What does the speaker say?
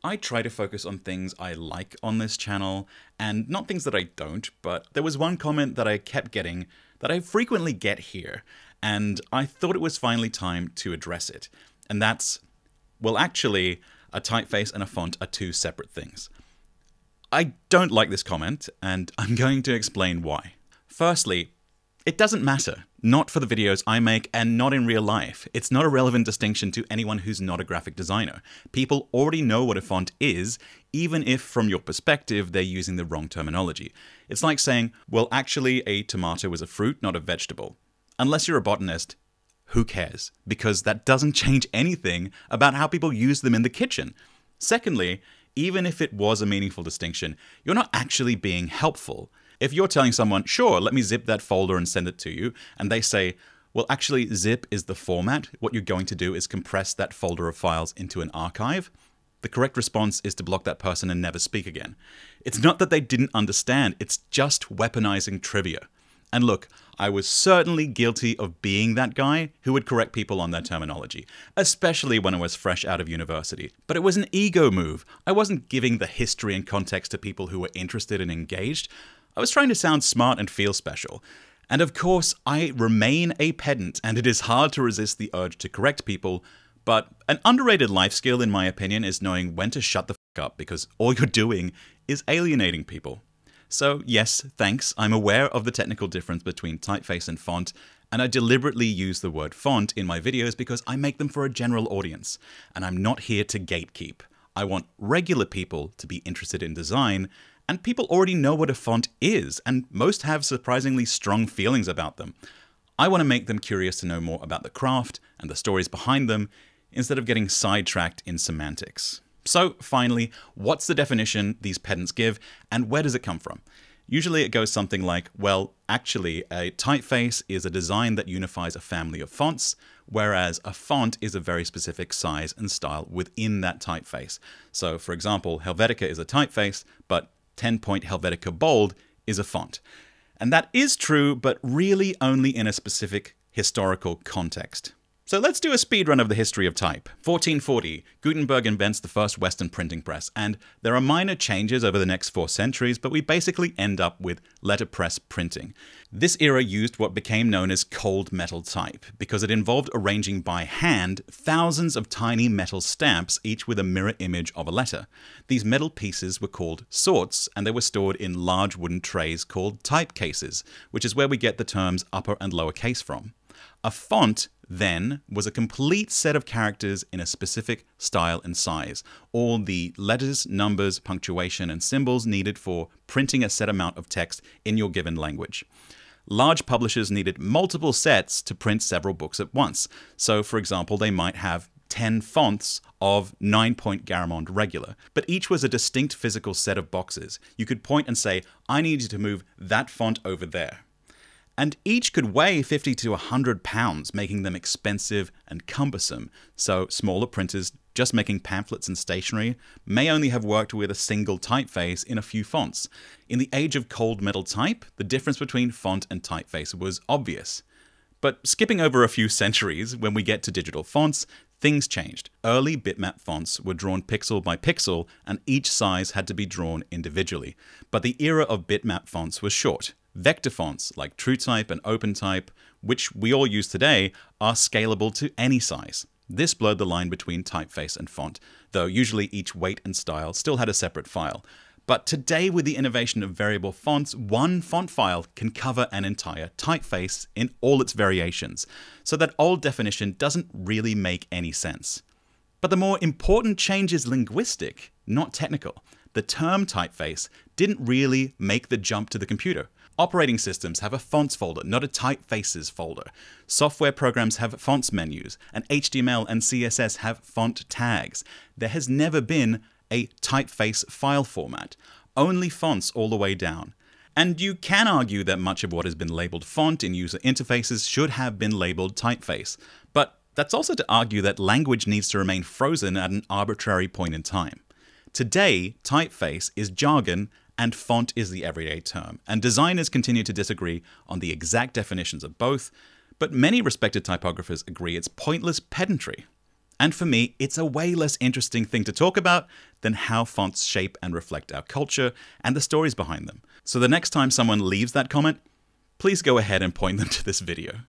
I try to focus on things I like on this channel, and not things that I don't, but there was one comment that I kept getting that I frequently get here, and I thought it was finally time to address it. And that's, well, actually, a typeface and a font are two separate things. I don't like this comment, and I'm going to explain why. Firstly, it doesn't matter. Not for the videos I make, and not in real life. It's not a relevant distinction to anyone who's not a graphic designer. People already know what a font is, even if, from your perspective, they're using the wrong terminology. It's like saying, well, actually, a tomato is a fruit, not a vegetable. Unless you're a botanist, who cares? Because that doesn't change anything about how people use them in the kitchen. Secondly, even if it was a meaningful distinction, you're not actually being helpful. If you're telling someone, sure, let me zip that folder and send it to you, and they say, well, actually, zip is the format. What you're going to do is compress that folder of files into an archive. The correct response is to block that person and never speak again. It's not that they didn't understand, it's just weaponizing trivia. And look, I was certainly guilty of being that guy who would correct people on their terminology, especially when I was fresh out of university. But it was an ego move. I wasn't giving the history and context to people who were interested and engaged. I was trying to sound smart and feel special. And of course, I remain a pedant, and it is hard to resist the urge to correct people, but an underrated life skill, in my opinion, is knowing when to shut the f*** up, because all you're doing is alienating people. So yes, thanks, I'm aware of the technical difference between typeface and font, and I deliberately use the word font in my videos because I make them for a general audience, and I'm not here to gatekeep. I want regular people to be interested in design, and people already know what a font is, and most have surprisingly strong feelings about them. I want to make them curious to know more about the craft and the stories behind them, instead of getting sidetracked in semantics. So finally, what's the definition these pedants give, and where does it come from? Usually it goes something like, well, actually, a typeface is a design that unifies a family of fonts, whereas a font is a very specific size and style within that typeface. So for example, Helvetica is a typeface, but 10-point Helvetica Bold is a font. And that is true, but really only in a specific historical context. So let's do a speedrun of the history of type. 1440, Gutenberg invents the first Western printing press, and there are minor changes over the next 4 centuries, but we basically end up with letterpress printing. This era used what became known as cold metal type, because it involved arranging by hand thousands of tiny metal stamps, each with a mirror image of a letter. These metal pieces were called sorts, and they were stored in large wooden trays called type cases, which is where we get the terms upper and lower case from. A font, then, was a complete set of characters in a specific style and size. All the letters, numbers, punctuation, and symbols needed for printing a set amount of text in your given language. Large publishers needed multiple sets to print several books at once. So, for example, they might have 10 fonts of 9-point Garamond regular, but each was a distinct physical set of boxes. You could point and say, I need you to move that font over there. And each could weigh 50 to 100 pounds, making them expensive and cumbersome. So smaller printers just making pamphlets and stationery may only have worked with a single typeface in a few fonts. In the age of cold metal type, the difference between font and typeface was obvious. But skipping over a few centuries, when we get to digital fonts, things changed. Early bitmap fonts were drawn pixel by pixel, and each size had to be drawn individually. But the era of bitmap fonts was short. Vector fonts like TrueType and OpenType, which we all use today, are scalable to any size. This blurred the line between typeface and font, though usually each weight and style still had a separate file. But today, with the innovation of variable fonts, one font file can cover an entire typeface in all its variations, so that old definition doesn't really make any sense. But the more important change is linguistic, not technical. The term typeface didn't really make the jump to the computer. Operating systems have a fonts folder, not a typefaces folder. Software programs have fonts menus, and HTML and CSS have font tags. There has never been a typeface file format, only fonts all the way down. And you can argue that much of what has been labeled font in user interfaces should have been labeled typeface, but that's also to argue that language needs to remain frozen at an arbitrary point in time. Today, typeface is jargon and font is the everyday term, and designers continue to disagree on the exact definitions of both, but many respected typographers agree it's pointless pedantry. And for me, it's a way less interesting thing to talk about than how fonts shape and reflect our culture and the stories behind them. So the next time someone leaves that comment, please go ahead and point them to this video.